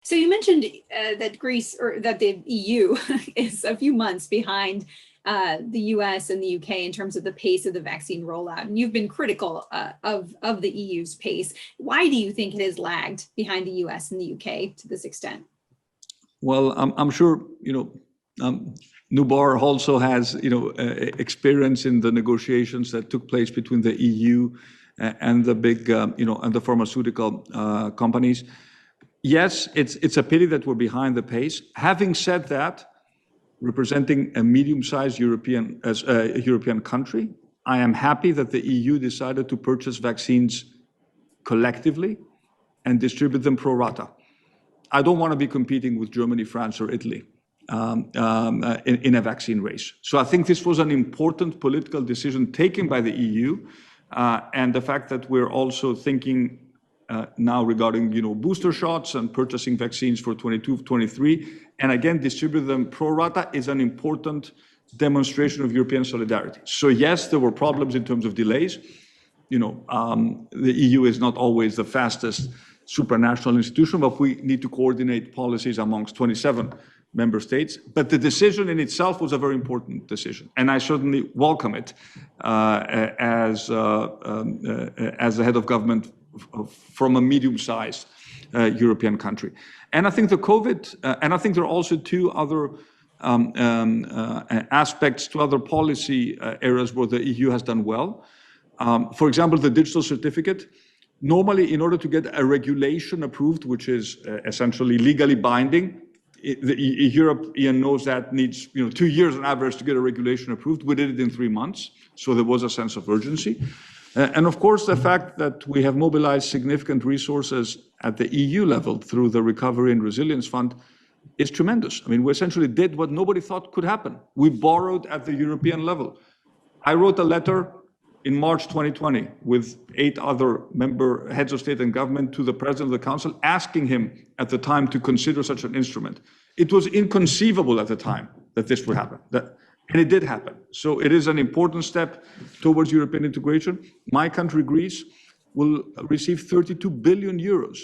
So you mentioned that Greece, or that the EU is a few months behind the US and the UK in terms of the pace of the vaccine rollout. And you've been critical of the EU's pace. Why do you think it has lagged behind the US and the UK to this extent? Well, I'm sure, Nubar also has, experience in the negotiations that took place between the EU and the big, and the pharmaceutical companies. Yes, it's a pity that we're behind the pace. Having said that, representing a medium-sized European country, I am happy that the EU decided to purchase vaccines collectively and distribute them pro rata. I don't want to be competing with Germany, France, or Italy in a vaccine race. So I think this was an important political decision taken by the EU, and the fact that we're also thinking now regarding booster shots and purchasing vaccines for 22, 23, and again distribute them pro rata is an important demonstration of European solidarity. So yes, there were problems in terms of delays. The EU is not always the fastest supranational institution, but we need to coordinate policies amongst 27 member states. But the decision in itself was a very important decision, and I certainly welcome it as the head of government from a medium-sized European country. And I think the COVID, and I think there are also two other aspects, two other policy areas where the EU has done well. For example, the digital certificate. Normally, in order to get a regulation approved, which is essentially legally binding, Europe, Ian knows that, needs 2 years on average to get a regulation approved. We did it in 3 months, so there was a sense of urgency. And of course, the fact that we have mobilized significant resources at the EU level through the Recovery and Resilience Fund is tremendous. I mean, we essentially did what nobody thought could happen. We borrowed at the European level. I wrote a letter in March 2020 with 8 other heads of state and government to the President of the Council, asking him at the time to consider such an instrument. It was inconceivable at the time that this would happen. And it did happen. So it is an important step towards European integration. My country, Greece, will receive 32 billion euros,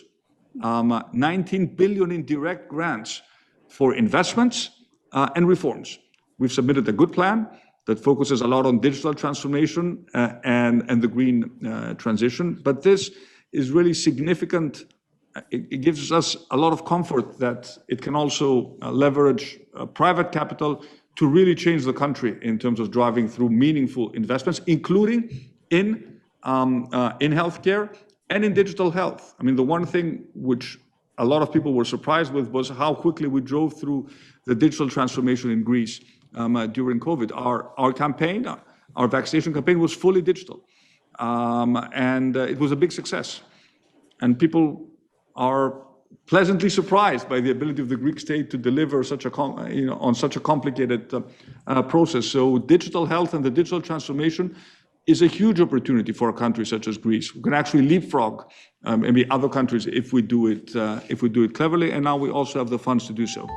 19 billion in direct grants for investments and reforms. We've submitted a good plan that focuses a lot on digital transformation and the green transition. But this is really significant. It gives us a lot of comfort that it can also leverage private capital to really change the country in terms of driving through meaningful investments, including in healthcare and in digital health. I mean, the one thing which a lot of people were surprised with was how quickly we drove through the digital transformation in Greece during COVID. Our campaign, our vaccination campaign, was fully digital, and it was a big success. And people are pleasantly surprised by the ability of the Greek state to deliver on such a complicated process. So digital health and the digital transformation is a huge opportunity for a country such as Greece. We can actually leapfrog maybe other countries if we do it cleverly, and now we also have the funds to do so.